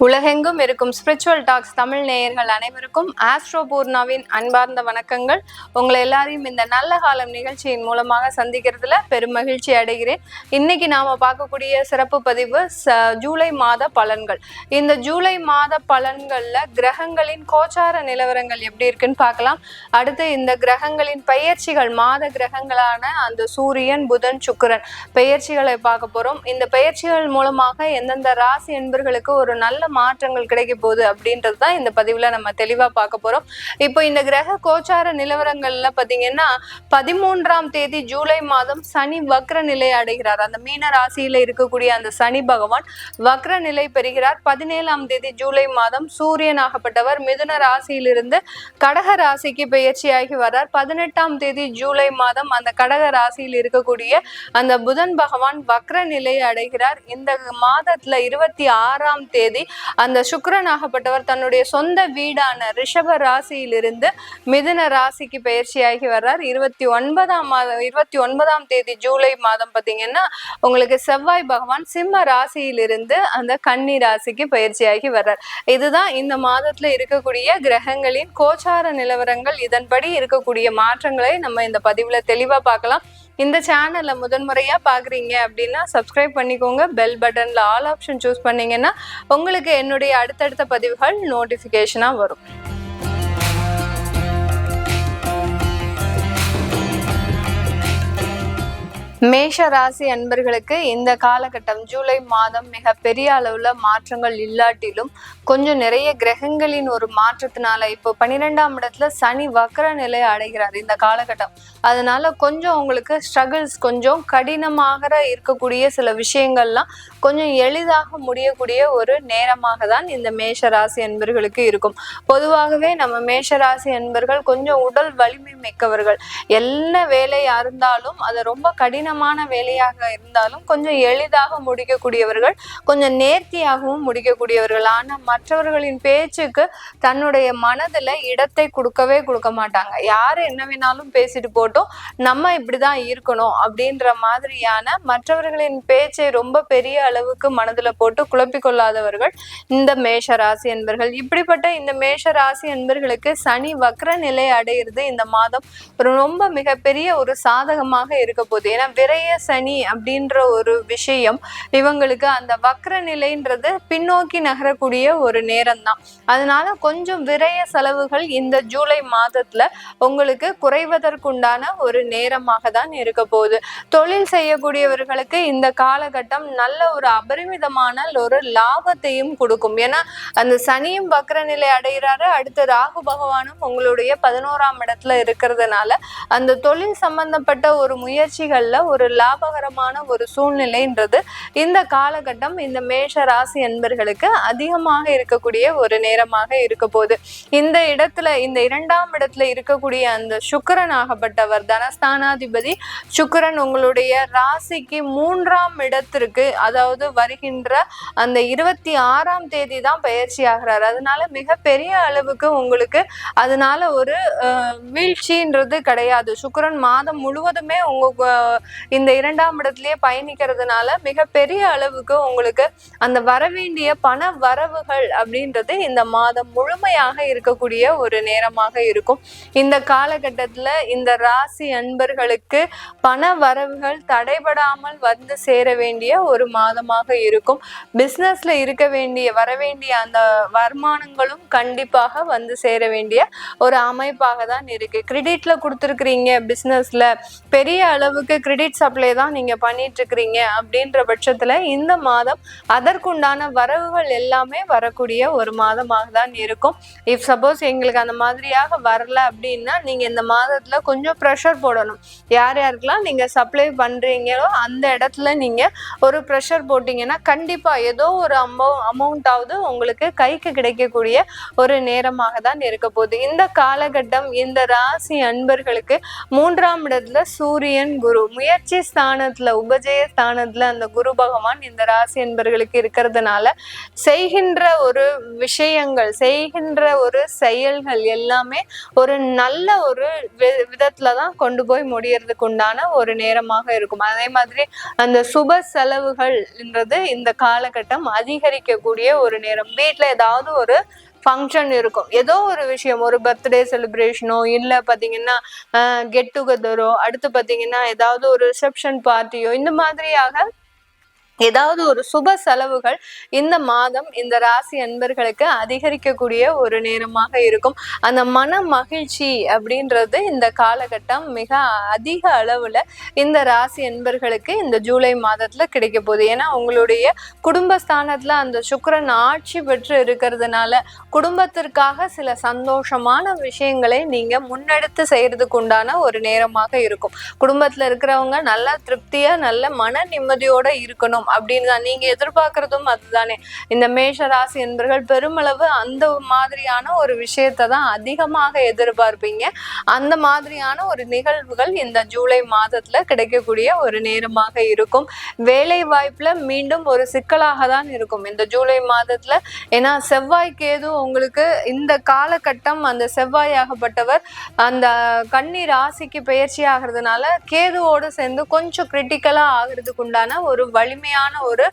உலகெங்கும் இருக்கும் spiritual tax Tamil நேயர்கள் அனைவருக்கும் ஆஸ்ட்ரோ பூர்ணாவின் அன்பார்ந்த வணக்கங்கள். உங்களை எல்லாரையும் இந்த நல்ல காலம் நிகழ்ச்சியின் மூலமாக சந்திக்கிறதுல பெரும் மகிழ்ச்சி அடைகிறேன். இன்னைக்கு நாம பார்க்கக்கூடிய சிறப்பு பதிவு ஜூலை மாத பலன்கள். இந்த ஜூலை மாத பலன்கள்ல கிரகங்களின் கோச்சார நிலவரங்கள் எப்படி இருக்குன்னு பார்க்கலாம். அடுத்து இந்த கிரகங்களின் பெயர்ச்சிகள், மாத கிரகங்களான அந்த சூரியன், புதன், சுக்கிரன் பெயர்ச்சிகளை பார்க்க போறோம். இந்த பெயர்ச்சிகள் மூலமாக எந்தெந்த ராசி என்பர்களுக்கு ஒரு நல்ல மாற்றங்கள் கிடைக்க போகுது அப்படின்றது தான் இந்த பதிவுல நம்ம தெளிவா பார்க்க போறோம். இப்போ இந்த கிரக கோச்சார நிலவரங்கள்ல பாத்தீங்கன்னா 13ஆம் தேதி ஜூலை மாதம் சனி வக்ர நிலை அடைகிறார். அந்த மீன ராசியில இருக்கக்கூடிய அந்த சனி பகவான் வக்ர நிலை பெறுகிறார். 17ஆம் தேதி ஜூலை மாதம் சூரியனாகப்பட்டவர் மிதுன ராசியிலிருந்து கடக ராசிக்கு பெயர்ச்சியாகி வர்றார். 18ஆம் தேதி ஜூலை மாதம் அந்த கடக ராசியில் இருக்கக்கூடிய அந்த புதன் பகவான் வக்ர நிலை அடைகிறார். இந்த மாதத்துல 26ஆம் தேதி அந்த சுக்கிரனாகப்பட்டவர் தன்னுடைய சொந்த வீடான ரிஷப ராசியிலிருந்து மிதுன ராசிக்கு பயிற்சியாகி வர்றார். 29ஆம் தேதி ஜூலை மாதம் பார்த்தீங்கன்னா உங்களுக்கு செவ்வாய் பகவான் சிம்ம ராசியிலிருந்து அந்த கன்னி ராசிக்கு பயிற்சியாகி வர்றார். இதுதான் இந்த மாதத்துல இருக்கக்கூடிய கிரகங்களின் கோச்சார நிலவரங்கள். இதன்படி இருக்கக்கூடிய மாற்றங்களை நம்ம இந்த பதிவுல தெளிவா பார்க்கலாம். இந்த சேனல்ல முதன்முறையா பாக்குறீங்க அப்படின்னா சப்ஸ்கிரைப் பண்ணிக்கோங்க. பெல் பட்டன்ல ஆல் ஆப்ஷன் சூஸ் பண்ணீங்கன்னா உங்களுக்கு என்னுடைய அடுத்தடுத்த பதிவுகள் நோட்டிபிகேஷனா வரும். மேஷ ராசி அன்பர்களுக்கு இந்த காலகட்டம் ஜூலை மாதம் மிக பெரிய அளவுல மாற்றங்கள் இல்லாட்டிலும் கொஞ்சம் நிறைய கிரகங்களின் ஒரு மாற்றத்தினால இப்போ 12ஆம் இடத்துல சனி வக்ர நிலை அடைகிறார் இந்த காலகட்டம். அதனால கொஞ்சம் உங்களுக்கு ஸ்ட்ரகிள்ஸ், கொஞ்சம் கடினமாக இருக்கக்கூடிய சில விஷயங்கள்லாம் கொஞ்சம் எளிதாக முடியக்கூடிய ஒரு நேரமாக தான் இந்த மேஷ ராசி அன்பர்களுக்கு இருக்கும். பொதுவாகவே நம்ம மேஷ ராசி அன்பர்கள் கொஞ்சம் உடல் வலிமை மிக்கவர்கள். என்ன வேலையா இருந்தாலும் அதை ரொம்ப கடினமான வேலையாக இருந்தாலும் கொஞ்சம் எளிதாக முடிக்கக்கூடியவர்கள், கொஞ்சம் நேர்த்தியாகவும் முடிக்கக்கூடியவர்கள். ஆனா மற்றவர்களின் பேச்சுக்கு தன்னுடைய மனதுல இடத்தை கொடுக்க மாட்டாங்க. யாரு என்ன வேணாலும் பேசிட்டு போட்டோம், நம்ம இப்படிதான் இருக்கணும் அப்படின்ற மாதிரியான மற்றவர்களின் பேச்சை ரொம்ப பெரிய அளவுக்கு மனதுல போட்டு குழப்பிக் கொள்ளாதவர்கள் இந்த மேஷ ராசி என்பர்கள். இப்படிப்பட்ட இந்த மேஷ ராசி என்பர்களுக்கு சனி வக்ர நிலை அடைகிறது இந்த மாதம் ரொம்ப மிகப்பெரிய ஒரு சாதகமாக இருக்க போகுது. ஏன்னா விரைய சனி அப்படின்ற ஒரு விஷயம் இவங்களுக்கு அந்த வக்ர நிலைன்றது பின்னோக்கி நகரக்கூடிய ஒரு நேரம் தான். அதனால கொஞ்சம் விரைய செலவுகள் இந்த ஜூலை மாதத்துல உங்களுக்கு குறைவதற்குண்டான ஒரு நேரமாக தான் இருக்க போகுது. தொழில் செய்யக்கூடியவர்களுக்கு இந்த காலகட்டம் நல்ல ஒரு அபரிமிதமான ஒரு லாபத்தையும் கொடுக்கும். ஏன்னா அந்த சனியும் வக்ர நிலை அடைகிறாரு, அடுத்து ராகு பகவானும் உங்களுடைய 11ஆம் இடத்துல இருக்கிறதுனால அந்த தொழில் சம்பந்தப்பட்ட ஒரு முயற்சிகள்ல ஒரு லாபகரமான ஒரு சூழ்நிலைன்றது இந்த காலகட்டம் இந்த மேஷ ராசி என்பர்களுக்கு அதிகமாக இருக்கக்கூடிய ஒரு நேரமாக இருக்க போகுது. இந்த இடத்துல இந்த 2ஆம் இடத்துல இருக்கக்கூடிய அந்த சுக்கிரன் ஆகப்பட்டவர் தனஸ்தானாதிபதி சுக்கிரன் உங்களுடைய ராசிக்கு 3ஆம் இடத்திற்கு, அதாவது வருகின்ற அந்த 26ஆம் தேதி தான் பயிற்சி ஆகிறார். அதனால மிகப்பெரிய அளவுக்கு உங்களுக்கு அதனால ஒரு வீழ்ச்சின்றது கிடையாது. சுக்கிரன் மாதம் முழுவதுமே உங்க இந்த 2ஆம் இடத்திலேயே பயணிக்கிறதுனால மிகப்பெரிய அளவுக்கு உங்களுக்கு அந்த வரவேண்டிய பண வரவுகள் அப்படின்றது இந்த மாதம் முழுமையாக இருக்கக்கூடிய ஒரு நேரமாக இருக்கும். இந்த காலகட்டத்துல இந்த ராசி அன்பர்களுக்கு பண வரவுகள் தடைபடாமல் வந்து சேர வேண்டிய ஒரு மாதமாக இருக்கும். பிசினஸ்ல இருக்க வேண்டிய வரவேண்டிய அந்த வருமானங்களும் கண்டிப்பாக வந்து சேர வேண்டிய ஒரு அமைப்பாக தான் இருக்கு. கிரெடிட்ல கொடுத்துருக்கிறீங்க, பிசினஸ்ல பெரிய அளவுக்கு கிரெடிட் சப்ளை தான் நீங்க பண்ணிட்டு இருக்கிறீங்க அப்படின்ற பட்சத்துல இந்த மாதம் அதற்குண்டான வரவுகள் எல்லாமே வரக்கூடிய ஒரு மாதமாக தான் இருக்கும். இஃப் சப்போஸ் எங்களுக்கு அந்த மாதிரியாக வரல அப்படின்னா நீங்க இந்த மாதத்துல கொஞ்சம் ப்ரெஷர் போடணும். யார் யாருக்கெல்லாம் நீங்க சப்ளை பண்றீங்களோ அந்த இடத்துல நீங்க ஒரு ப்ரெஷர் போட்டீங்கன்னா கண்டிப்பா ஏதோ ஒரு அமௌண்ட்டாவது உங்களுக்கு கைக்கு கிடைக்கக்கூடிய ஒரு நேரமாக தான் இருக்க போகுது. இந்த காலகட்டம் இந்த ராசி அன்பர்களுக்கு 3ஆம் இடத்துல சூரியன் குரு முயற்சி ஸ்தானத்துல உபஜய ஸ்தானத்துல அந்த குரு பகவான் இந்த ராசி என்பர்களுக்கு இருக்கிறதுனால செய்கின்ற ஒரு விஷயங்கள், செய்கின்ற ஒரு செயல்கள் எல்லாமே ஒரு நல்ல ஒரு விதத்துலதான் கொண்டு போய் முடியறதுக்கு உண்டான ஒரு நேரமாக இருக்கும். அதே மாதிரி அந்த சுப செலவுகள்ன்றது இந்த காலகட்டம் அதிகரிக்கக்கூடிய ஒரு நேரம். வீட்டுல ஏதாவது ஒரு ஃபங்க்ஷன் இருக்கும், ஏதோ ஒரு விஷயம், ஒரு பர்த்டே செலிப்ரேஷனோ இல்ல பாத்தீங்கன்னா கெட் டுகெதரோ, அடுத்து பாத்தீங்கன்னா ஏதாவது ஒரு ரிசப்ஷன் பார்ட்டியோ, இந்த மாதிரியாக ஏதாவது ஒரு சுப செலவுகள் இந்த மாதம் இந்த ராசி அன்பர்களுக்கு அதிகரிக்கக்கூடிய ஒரு நேரமாக இருக்கும். அந்த மன மகிழ்ச்சி அப்படின்றது இந்த காலகட்டம் மிக அதிக அளவுல இந்த ராசி அன்பர்களுக்கு இந்த ஜூலை மாதத்துல கிடைக்க போகுது. ஏன்னா உங்களுடைய குடும்பஸ்தானத்துல அந்த சுக்கிரன் ஆட்சி பெற்று இருக்கிறதுனால குடும்பத்திற்காக சில சந்தோஷமான விஷயங்களை நீங்க முன்னெடுத்து செய்யறதுக்கு உண்டான ஒரு நேரமாக இருக்கும். குடும்பத்துல இருக்கிறவங்க நல்லா திருப்தியா நல்ல மன நிம்மதியோட இருக்கணும் அப்படின்னு தான் நீங்க எதிர்பார்க்கறதும் அதுதானே. இந்த மேஷ ராசி என்பர்கள் பெருமளவு அந்த மாதிரியான ஒரு விஷயத்தை தான் அதிகமாக எதிர்பார்ப்பீங்க. அந்த மாதிரியான ஒரு நிகழ்வுகள் இந்த ஜூலை மாதத்துல கிடைக்கக்கூடிய ஒரு நேரமாக இருக்கும். வேலை வாய்ப்புல மீண்டும் ஒரு சிக்கலாக தான் இருக்கும் இந்த ஜூலை மாதத்துல. ஏன்னா செவ்வாய் கேது உங்களுக்கு இந்த காலகட்டம், அந்த செவ்வாயாகப்பட்டவர் அந்த கன்னி ராசிக்கு பயிற்சி ஆகிறதுனால கேதுவோடு சேர்ந்து கொஞ்சம் கிரிட்டிக்கலா ஆகிறதுக்கு உண்டான ஒரு வலிமையான ஒரு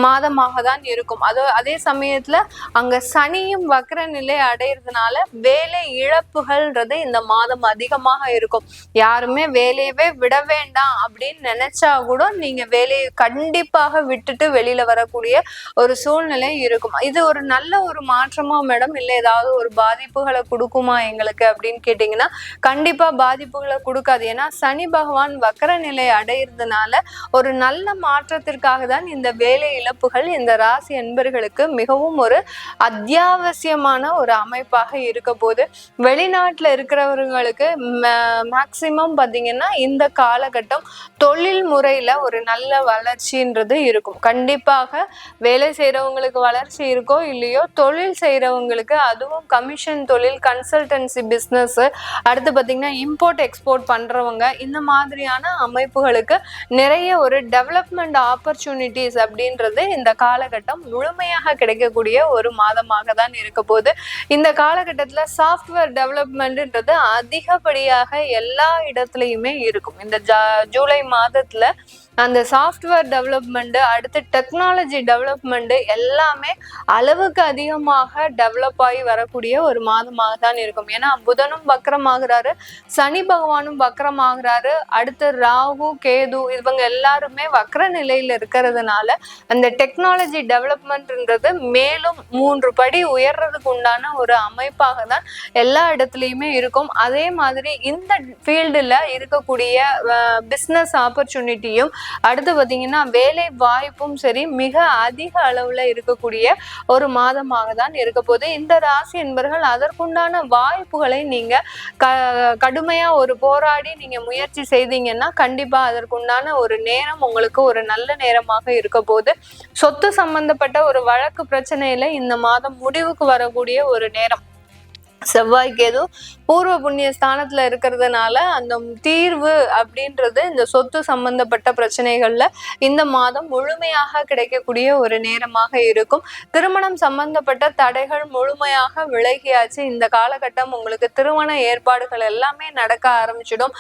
மாதமாக தான் இருக்கும். அதே சமயத்துல அங்க சனியும் வக்ர நிலை அடைகிறதுனால வேலை இழப்புகள்ன்றது இந்த மாதம் அதிகமாக இருக்கும். யாருமே வேலையவே விட வேண்டாம் அப்படின்னு நினைச்சா கூட நீங்க வேலையை கண்டிப்பாக விட்டுட்டு வெளியில வரக்கூடிய ஒரு சூழ்நிலை இருக்கும். இது ஒரு நல்ல ஒரு மாற்றமா மேடம், இல்ல ஏதாவது ஒரு பாதிப்புகளை கொடுக்குமா எங்களுக்கு அப்படின்னு கேட்டீங்கன்னா கண்டிப்பா பாதிப்புகளை கொடுக்காது. ஏன்னா சனி பகவான் வக்ர நிலை அடைகிறதுனால ஒரு நல்ல மாற்றத்திற்காக தான் இந்த வேலை இழப்புகள் இந்த ராசி அன்பர்களுக்கு மிகவும் ஒரு அத்தியாவசியமான ஒரு அமைப்பாக இருக்க போது. வெளிநாட்டுல இருக்கிறவர்களுக்கு மேக்சிமம் பாத்தீங்கன்னா இந்த காலகட்டம் தொழில் முறையில ஒரு நல்ல வளர்ச்சின்றது இருக்கும். கண்டிப்பாக வேலை செய்யறவங்களுக்கு வளர்ச்சி இருக்கோ இல்லையோ, தொழில் செய்யறவங்களுக்கு, அதுவும் கமிஷன் தொழில், கன்சல்டன்சி பிசினஸ், அடுத்து பாத்தீங்கன்னா இம்போர்ட் எக்ஸ்போர்ட் பண்றவங்க, இந்த மாதிரியான அமைப்புகளுக்கு நிறைய ஒரு டெவலப்மெண்ட் ஆப்பர்ச்சுனிட்டிஸ் அப்படின்றது இந்த காலகட்டம் முழுமையாக கிடைக்கக்கூடிய ஒரு மாதமாக தான் இருக்க போது. இந்த காலகட்டத்துல சாஃப்ட்வேர் டெவலப்மெண்ட்ன்றது அதிகப்படியாக எல்லா இடத்துலயுமே இருக்கும். இந்த ஜூலை மாதத்துல அந்த சாஃப்ட்வேர் டெவலப்மெண்ட், அடுத்து டெக்னாலஜி டெவலப்மெண்ட் எல்லாமே அளவுக்கு அதிகமாக டெவலப் ஆகி வரக்கூடிய ஒரு மாதமாக தான் இருக்கும். ஏன்னா புதனும் வக்ரமாகிறாரு, சனி பகவானும் வக்ரமாகிறாரு, அடுத்து ராகு கேது இவங்க எல்லாருமே வக்ர நிலையில இருக்கிறதுனால அந்த டெக்னாலஜி டெவலப்மெண்ட்ன்றது மேலும் 3 படி உயர்றதுக்கு உண்டான ஒரு அமைப்பாக தான் எல்லா இடத்துலையுமே இருக்கும். அதே மாதிரி இந்த ஃபீல்டுல இருக்கக்கூடிய பிஸ்னஸ் ஆப்பர்ச்சுனிட்டியும், அடுத்து பாத்தீங்கன்னா வேலை வாய்ப்பும் சரி மிக அதிக அளவுல இருக்கக்கூடிய ஒரு மாதமாக தான் இருக்க போது. இந்த ராசி என்பர்கள் அதற்குண்டான வாய்ப்புகளை நீங்க கடுமையா ஒரு போராடி நீங்க முயற்சி செய்தீங்கன்னா கண்டிப்பா அதற்குண்டான ஒரு நேரம் உங்களுக்கு ஒரு நல்ல நேரமாக இருக்க போது. சொத்து சம்பந்தப்பட்ட ஒரு வழக்கு பிரச்சனையில இந்த மாதம் முடிவுக்கு வரக்கூடிய ஒரு நேரம். செவ்வாய் கேது பூர்வ புண்ணிய ஸ்தானத்துல இருக்கிறதுனால அந்த தீர்வு அப்படின்றது இந்த சொத்து சம்பந்தப்பட்ட பிரச்சனைகள்ல இந்த மாதம் முழுமையாக கிடைக்கக்கூடிய ஒரு நேரமாக இருக்கும். திருமணம் சம்பந்தப்பட்ட தடைகள் முழுமையாக விலகியாச்சு. இந்த காலகட்டம் உங்களுக்கு திருமண ஏற்பாடுகள் எல்லாமே நடக்க ஆரம்பிச்சிடும்.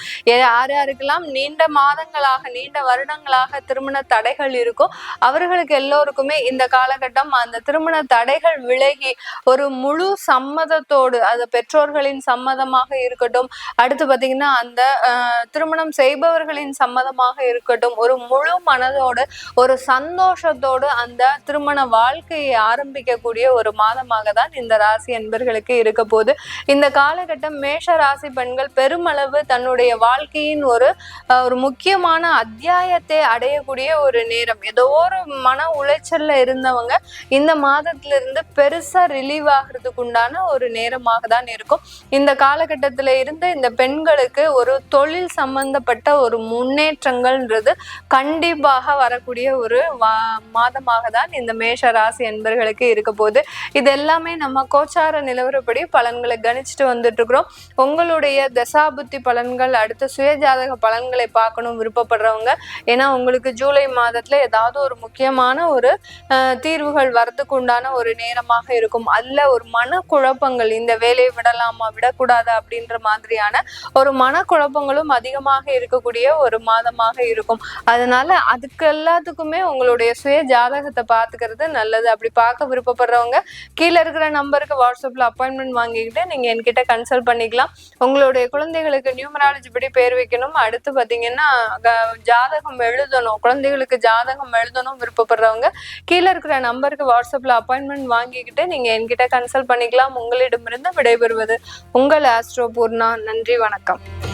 யாருக்கெல்லாம் நீண்ட மாதங்களாக, நீண்ட வருடங்களாக திருமண தடைகள் இருக்கோ அவர்களுக்கு எல்லோருக்குமே இந்த காலகட்டம் அந்த திருமண தடைகள் விலகி ஒரு முழு சம்மதத்தோடு, அது பெற்றோர்களின் சம்மதமாக இருக்கட்டும், அடுத்து பாத்தீங்கன்னா அந்த திருமணம் செய்பவர்களின் சம்மதமாக இருக்கட்டும், ஒரு முழு மனதோடு ஒரு சந்தோஷத்தோடு அந்த திருமண வாழ்க்கையை ஆரம்பிக்கக்கூடிய ஒரு மாதமாக தான் இந்த ராசி என்பர்களுக்கு இருக்க போது. இந்த காலகட்டம் மேஷ ராசி பெண்கள் பெருமளவு தன்னுடைய வாழ்க்கையின் ஒரு முக்கியமான அத்தியாயத்தை அடையக்கூடிய ஒரு நேரம். ஏதோ ஒரு மன உளைச்சல்ல இருந்தவங்க இந்த மாதத்துல இருந்து பெருசா ரிலீவ் ஆகிறதுக்கு உண்டான ஒரு நேரமாக மாதமாக தான் இருக்கும். இந்த காலகட்டத்துல இருந்த இந்த பெண்களுக்கு ஒரு தொழில் சம்பந்தப்பட்ட ஒரு முன்னேற்றங்கள்ன்றது கண்டிப்பாக வரக்கூடிய ஒரு மாதமாக தான் இந்த மேஷ ராசி என்பர்களுக்கு இருக்க போகுது. இது எல்லாமே நம்ம கோச்சார நிலவரப்படி பலன்களை கணிச்சுட்டு வந்துட்டு இருக்கிறோம். உங்களுடைய தசாபுத்தி பலன்கள், அடுத்த சுயஜாதக பலன்களை பார்க்கணும் விருப்பப்படுறவங்க, ஏன்னா உங்களுக்கு ஜூலை மாதத்துல ஏதாவது ஒரு முக்கியமான ஒரு தீர்வுகள் வரதுக்கு உண்டான ஒரு நேரமாக இருக்கும். அதுல ஒரு மனக்குழப்பங்கள், இந்த வேலையை விடலாமா விடக்கூடாது அப்படின்ற மாதிரியான ஒரு மனக்குழப்பங்களும் அதிகமாக இருக்கக்கூடிய ஒரு மாதமாக இருக்கும். அதனால அதுக்கு எல்லாத்துக்குமே உங்களுடைய சுய ஜாதகத்தை பார்த்துக்கிறது நல்லது. அப்படி பார்க்க விருப்பப்படுறவங்க கீழே இருக்கிற நம்பருக்கு வாட்ஸ்அப்ல அப்பாயின்மெண்ட் வாங்கிக்கிட்டு நீங்க என்கிட்ட கன்சல்ட் பண்ணிக்கலாம். உங்களுடைய குழந்தைகளுக்கு நியூமராலஜி படி பேர் வைக்கணும், அடுத்து பாத்தீங்கன்னா ஜாதகம் எழுதணும், குழந்தைகளுக்கு ஜாதகம் எழுதணும் விருப்பப்படுறவங்க கீழே இருக்கிற நம்பருக்கு வாட்ஸ்அப்ல அப்பாயின்மெண்ட் வாங்கிக்கிட்டு நீங்க என்கிட்ட கன்சல்ட் பண்ணிக்கலாம். உங்களிடமிருந்து விடைபெறுவது உங்கள் ஆஸ்ட்ரோ பூர்ணா. நன்றி, வணக்கம்.